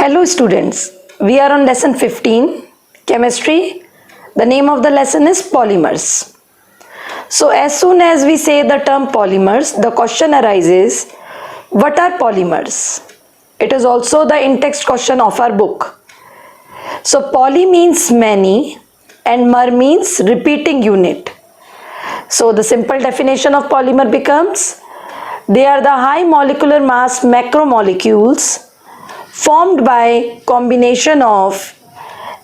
Hello students, we are on lesson 15, chemistry. The name of the lesson is polymers. So as soon as we say the term polymers, the question arises, what are polymers? It is also the in-text question of our book. So poly means many and mer means repeating unit. So the simple definition of polymer becomes, they are the high molecular mass macromolecules formed by combination of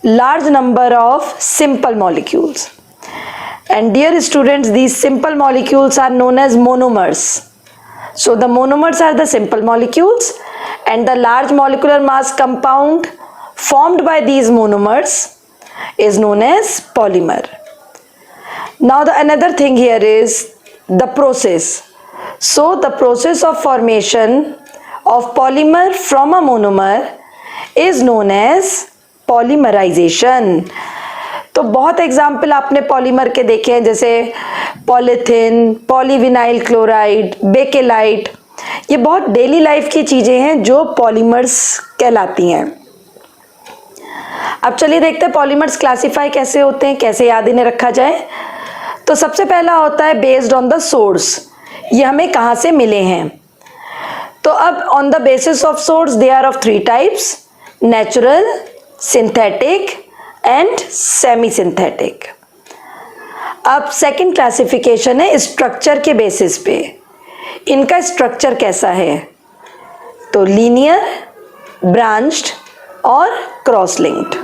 large number of simple molecules. And dear students, these simple molecules are known as monomers. So the monomers are the simple molecules and the large molecular mass compound formed by these monomers is known as polymer. Now the another thing here is the process. So the process of formation of polymer from a monomer is known as polymerization. तो बहुत example आपने polymer के देखे हैं, जैसे polythene, polyvinyl chloride, bakelite. ये बहुत daily life की चीजें हैं जो पॉलीमर्स कहलाती हैं. अब चलिए देखते हैं पॉलीमर्स क्लासिफाई कैसे होते हैं, कैसे याद इन्हें रखा जाए. तो सबसे पहला होता है बेस्ड ऑन द सोर्स, ये हमें कहाँ से मिले हैं. तो अब on the basis of source they are of 3 types, natural, synthetic and semi synthetic. अब सेकंड क्लासिफिकेशन है स्ट्रक्चर के बेसिस पे. इनका स्ट्रक्चर कैसा है, तो लीनियर, ब्रांच्ड और cross linked.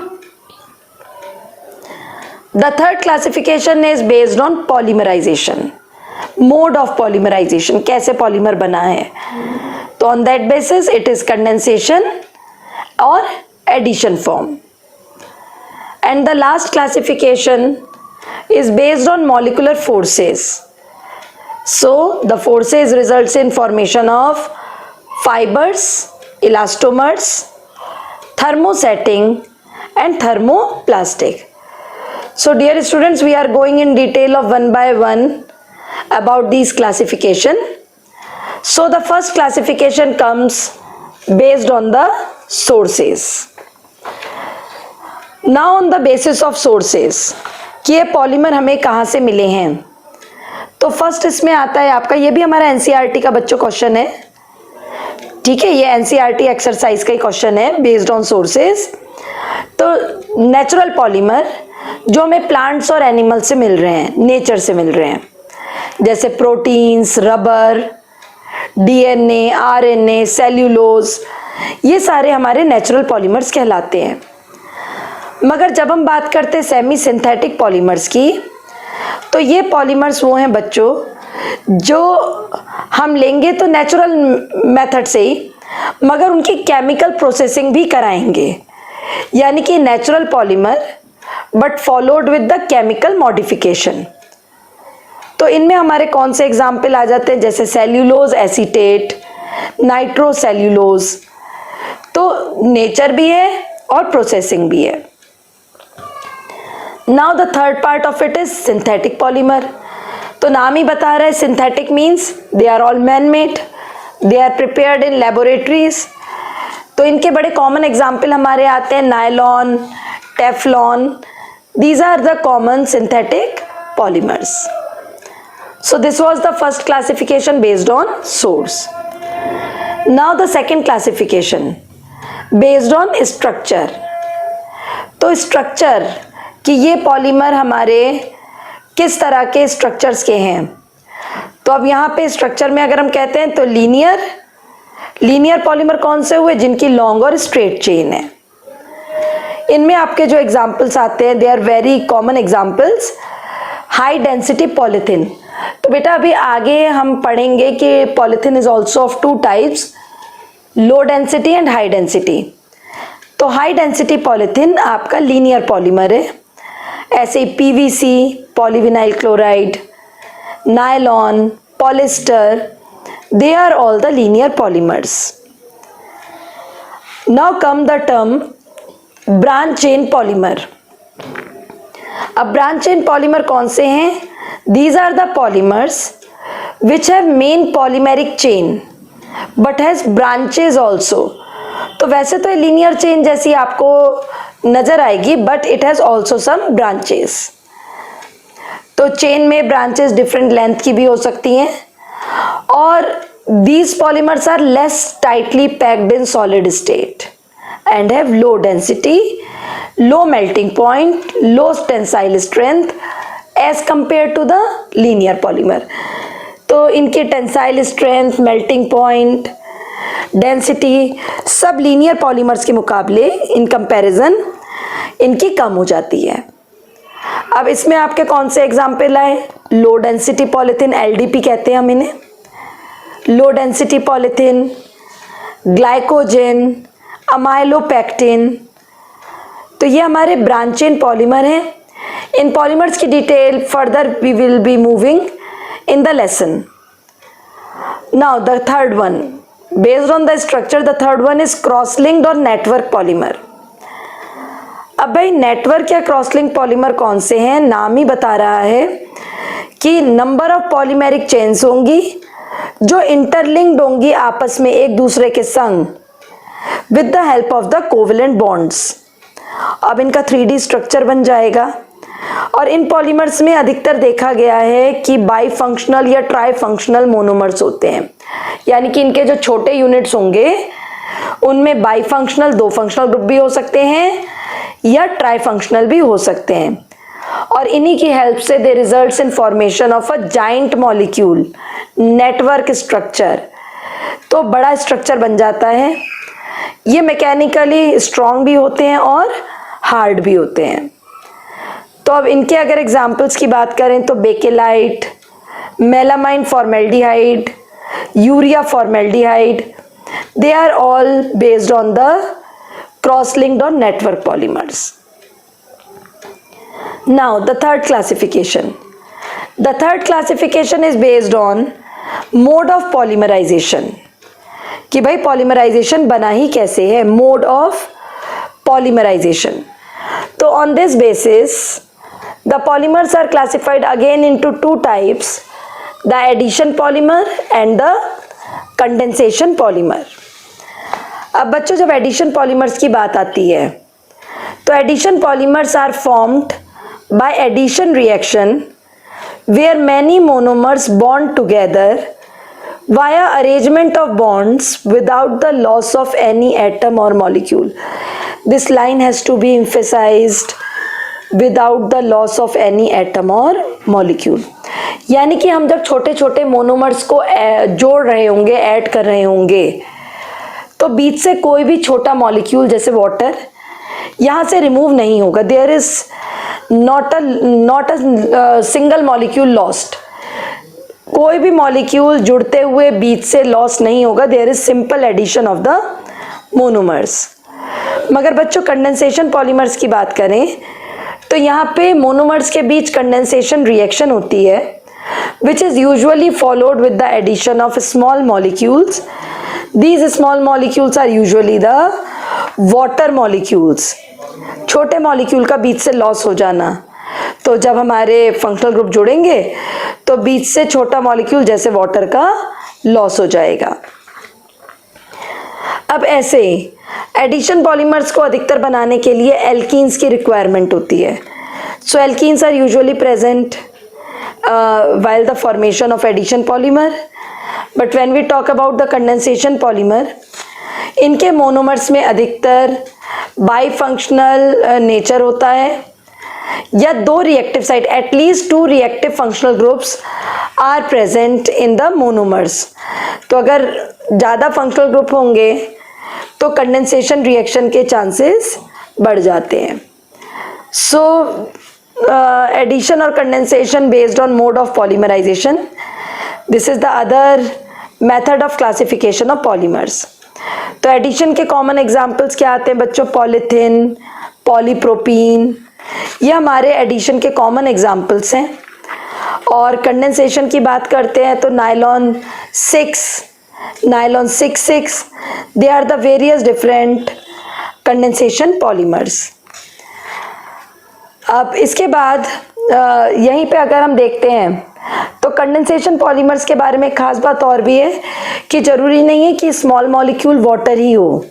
The third classification is based on polymerisation, mode of polymerisation, कैसे पॉलीमर बना है. तो on that basis it is condensation और addition form. And the last classification is based on molecular forces. So the forces results in formation of fibers, elastomers, thermosetting and thermoplastic. So dear students, we are going in detail of one by one about these classification. So the first classification comes based on the sources. Now on the basis of sources, कि ये polymer हमें कहाँ से मिले हैं. तो first इसमें आता है आपका, ये भी हमारा एनसीईआरटी का बच्चों क्वेश्चन है, ठीक है, ये एनसीईआरटी एक्सरसाइज का ही क्वेश्चन है बेस्ड ऑन सोर्सेज. तो नेचुरल पॉलीमर जो हमें प्लांट्स और एनिमल से मिल रहे हैं, नेचर से मिल रहे हैं, जैसे proteins, rubber, DNA, RNA, cellulose, ये सारे हमारे नेचुरल पॉलीमर्स कहलाते हैं. मगर जब हम बात करते हैं सेमी सिंथेटिक पॉलीमर्स की, तो ये पॉलीमर्स वो हैं बच्चों जो हम लेंगे तो नेचुरल मेथड से ही, मगर उनकी केमिकल प्रोसेसिंग भी कराएंगे, यानी कि natural polymer but followed with the chemical modification. तो इनमें हमारे कौन से एग्जाम्पल आ जाते हैं, जैसे सेल्यूलोज एसीटेट, नाइट्रोसेल्यूलोज. तो नेचर भी है और प्रोसेसिंग भी है. Now the third part of it is synthetic polymer. तो नाम ही बता रहा है, synthetic means they are all man-made, they are prepared in laboratories. तो इनके बड़े common example हमारे आते हैं nylon, Teflon. These are the common synthetic polymers. So this was the first classification based on source. Now the second classification based on structure. तो structure कि ये polymer हमारे किस तरह के स्ट्रक्चर्स के हैं. तो अब यहाँ पे स्ट्रक्चर में अगर हम कहते हैं तो लीनियर पॉलीमर कौन से हुए, जिनकी लॉन्ग और स्ट्रेट चेन है. इनमें आपके जो एग्जांपल्स आते हैं, they are very common examples. High density polythene. तो बेटा अभी आगे हम पढ़ेंगे कि polythene is also of 2 types, low density and high density. तो हाई डेंसिटी पॉलीथिन आपका लीनियर पॉलीमर है. ऐसे ही PVC, polyvinyl chloride, nylon, polyester, they are all the linear polymers. Now come the term branch chain polymer. अब branch chain polymer कौन से हैं, these are the polymers which have main polymeric chain but has branches also. तो तो वैसे तो linear chain जैसी आपको नजर आएगी, but it has also some branches. तो चेन में ब्रांचेस डिफरेंट लेंथ की भी हो सकती हैं, और these polymers are less tightly packed in solid state and have low density, low melting point, low tensile strength as compared to the linear polymer. तो इनकी tensile strength, melting point, density सब linear polymers के मुकाबले in comparison इनकी कम हो जाती है। अब इसमें आपके कौन से एग्जाम्पल आए? लो डेंसिटी पॉलीथीन, LDP कहते हैं हम इन्हें, low density polythene, glycogen, amylopectin. तो ये हमारे ब्रांच चेन पॉलीमर हैं। इन पॉलीमर्स की detail further we will be moving in the lesson. Now the third one, based on the structure, the third one is cross linked और network polymer. अब भाई network या क्रॉस लिंक पॉलीमर कौन से हैं? नाम ही बता रहा है कि नंबर ऑफ पॉलीमेरिक चेन्स होंगी जो इंटरलिंक्ड होंगी आपस में एक दूसरे के संग with the help of the covalent bonds. अब इनका 3D स्ट्रक्चर बन जाएगा, और इन पॉलीमर्स में अधिकतर देखा गया है कि बाई फंक्शनल या ट्राई फंक्शनल मोनोमर्स होते हैं, यानी कि इनके जो छोटे यूनिट्स होंगे उनमें बाई फंक्शनल 2 फंक्शनल ग्रुप भी हो सकते हैं या ट्राई फंक्शनल भी हो सकते हैं, और इन्हीं की हेल्प से they results in formation of a giant molecule network structure. तो बड़ा स्ट्रक्चर बन जाता है। ये मैकेनिकली स्ट्रॉन्ग भी होते हैं और हार्ड भी होते हैं। तो अब इनके अगर एग्जाम्पल्स की बात करें तो bakelite, melamine formaldehyde, urea formaldehyde, they are all based on the cross linked और network polymers. Now the third classification. The third classification is based on mode of polymerization. कि भाई polymerization बना ही कैसे है, mode of polymerization. तो on this basis the polymers are classified again into 2 types, the addition polymer and the condensation polymer. अब बच्चों जब addition polymers की बात आती है तो addition polymers are formed by addition reaction where many monomers bond together via arrangement of bonds without the loss of any atom or molecule. This line has to be emphasized, without the loss of any atom or molecule. यानी कि हम जब छोटे छोटे monomers को जोड़ रहे होंगे, ऐड कर रहे होंगे, तो बीच से कोई भी छोटा मॉलिक्यूल जैसे वाटर यहाँ से रिमूव नहीं होगा। There is not a single molecule lost. कोई भी मॉलिक्यूल जुड़ते हुए बीच से लॉस नहीं होगा। There is simple addition of the monomers. मगर बच्चों कंडेंसेशन पॉलीमर्स की बात करें तो यहाँ पे मोनोमर्स के बीच कंडेंसेशन रिएक्शन होती है which is usually followed with the addition of small molecules. These small molecules are usually the water molecules. छोटे मॉलिक्यूल का बीच से लॉस हो जाना। तो जब हमारे फंक्शनल ग्रुप जुड़ेंगे तो बीच से छोटा मॉलिक्यूल जैसे वाटर का लॉस हो जाएगा। अब ऐसे एडिशन पॉलीमर्स को अधिकतर बनाने के लिए एल्कीन्स की रिक्वायरमेंट होती है। So alkenes are usually present while the formation of addition polymer, but when we talk about the condensation polymer, इनके मोनोमर्स में अधिकतर बाईफंक्शनल नेचर होता है या 2 reactive site, at least 2 reactive functional groups are present in the monomers. तो अगर ज़्यादा functional group होंगे तो कंडेंसेशन रिएक्शन के चांसेस बढ़ जाते हैं। सो addition or condensation based on mode of polymerization, this is the other method of classification of polymers. तो addition के common examples क्या आते हैं बच्चों? पॉलीथिन, पॉलीप्रोपीन, ये हमारे addition के common examples हैं। और कंडेंसेशन की बात करते हैं तो nylon 6, nylon 6,6, they are the various different condensation polymers. अब इसके बाद यहीं पे अगर हम देखते हैं तो कंडेंसेशन पॉलीमर्स के बारे में खास बात और भी है कि ज़रूरी नहीं है कि स्मॉल मॉलिक्यूल वाटर ही हो।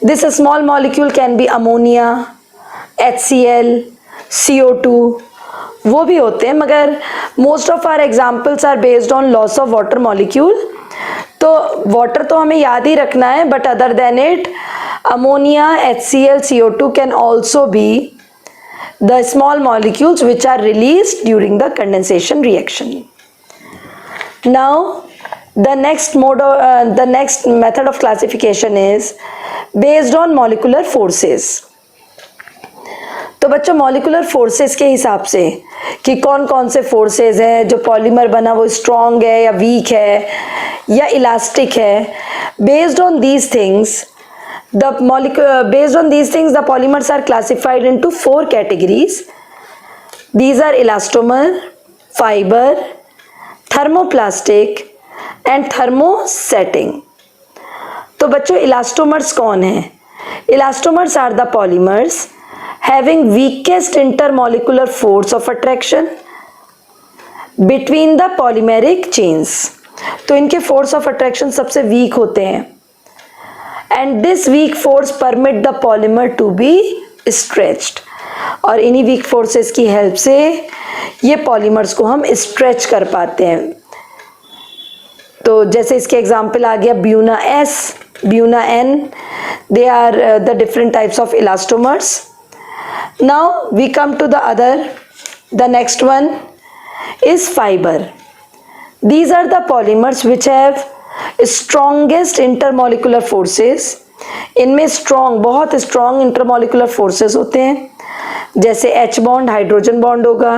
This small molecule can be ammonia, HCl, CO2, वो भी होते हैं, मगर most of our examples are based on loss of water molecule. तो वाटर तो हमें याद ही रखना है, but other than it ammonia, HCl, CO2 can also be the small molecules which are released during the condensation reaction. Now the next method of classification is based on molecular forces. तो बच्चों molecular forces के हिसाब से कि कौन कौन से forces हैं, जो पॉलीमर बना वो स्ट्रॉन्ग है या वीक है या इलास्टिक है, based on these things the polymers are classified into 4 categories. These are elastomer, fiber, thermoplastic and thermosetting. तो बच्चों इलास्टोमर्स कौन हैं? Elastomers are the polymers having weakest intermolecular force of attraction between the polymeric chains. तो इनके force of attraction सबसे weak होते हैं. And this weak force permit the polymer to be stretched. और इन्हीं weak forces की help से ये polymers को हम stretch कर पाते हैं. तो जैसे इसके एग्जाम्पल आ गया Buena S, Buena N, they are the different types of elastomers. Now we come to the next one is fiber. These are the polymers which have strongest intermolecular forces. इनमें बहुत strong intermolecular forces होते हैं, जैसे H bond hydrogen bond होगा,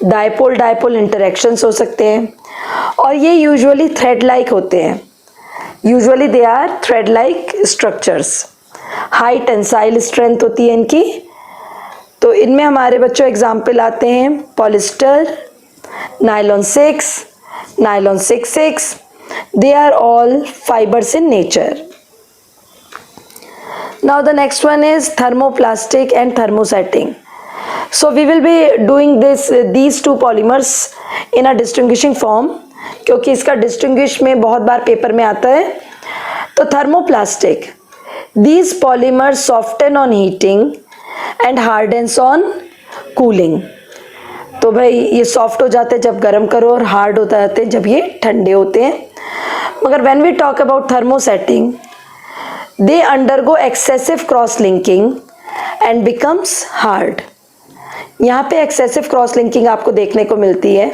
dipole dipole interactions हो सकते हैं, और ये यूजुअली थ्रेड लाइक होते हैं. Usually they are thread like structures. High tensile strength होती है इनकी. तो इनमें हमारे बच्चों एग्जाम्पल आते हैं polyester, nylon 6, nylon 6/6. They are all fibers in nature. Now the next one is thermoplastic and thermosetting. So we will be doing these two polymers in a distinguishing form, क्योंकि इसका distinguish में बहुत बार paper में आता है. तो thermoplastic, these polymers soften on heating and hardens on cooling. तो भाई ये सॉफ्ट हो जाते हैं जब गर्म करो और हार्ड हो जाते हैं जब ये ठंडे होते हैं. मगर when we talk about thermosetting, they undergo excessive cross linking and becomes hard. यहाँ पे एक्सेसिव क्रॉस लिंकिंग आपको देखने को मिलती है,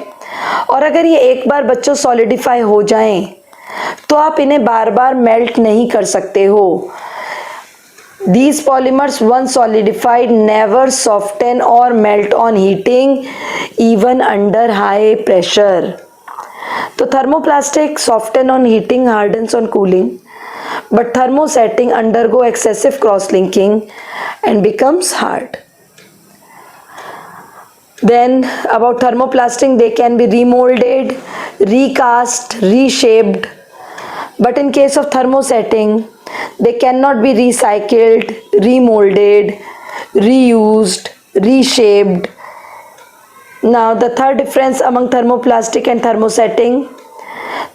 और अगर ये एक बार बच्चों सॉलिडिफाई हो जाएं तो आप इन्हें बार बार मेल्ट नहीं कर सकते हो. These polymers once solidified never soften or melt on heating even under high pressure. तो thermoplastic soften on heating, hardens on cooling, but thermosetting undergo excessive cross-linking and becomes hard. Then about thermoplastic, they can be remolded, recast, reshaped, but in case of thermosetting, they cannot be recycled, remolded, reused, reshaped. Now the third difference among thermoplastic and thermosetting,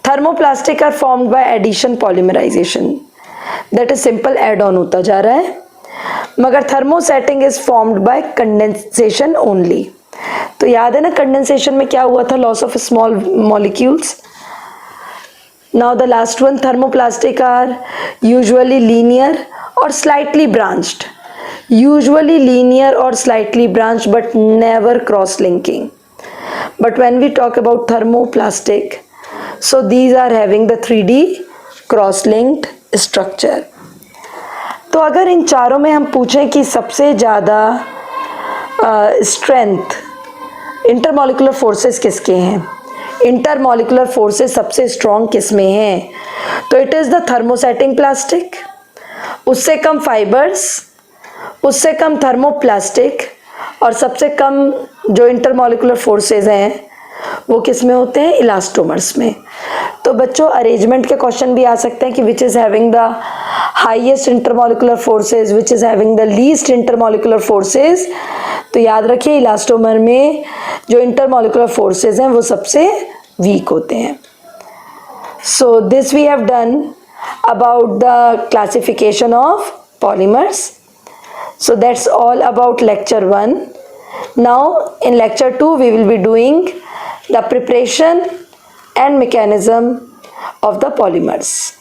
thermoplastic are formed by addition polymerization, that is simple add on होता जा रहा है, मगर thermosetting is formed by condensation only. तो याद है ना condensation में क्या हुआ था, loss of small molecules. Now the last one, thermoplastic are usually linear or slightly branched. Usually linear or slightly branched, but never cross-linking. But when we talk about thermoplastic, so these are having the 3D cross-linked structure. तो अगर इन चारों में हम पूछें कि सबसे ज़्यादा strength intermolecular forces किसके हैं, इंटरमॉलिकुलर फोर्सेस सबसे स्ट्रॉन्ग किस में हैं, तो it is the thermosetting plastic. उससे कम फाइबर्स, उससे कम थर्मोप्लास्टिक, और सबसे कम जो इंटरमॉलिकुलर फोर्सेस हैं वो किस में होते हैं, इलास्टोमर्स में. तो बच्चों अरेंजमेंट के क्वेश्चन भी आ सकते हैं कि which is having the highest intermolecular forces, which is having the least intermolecular forces. तो याद रखिए इलास्टोमर में जो इंटरमॉलिकुलर फोर्सेस हैं वो सबसे वीक होते हैं. So this we have done about the classification of polymers. So that's all about lecture 1. Now in lecture 2 we will be doing the preparation and mechanism of the polymers.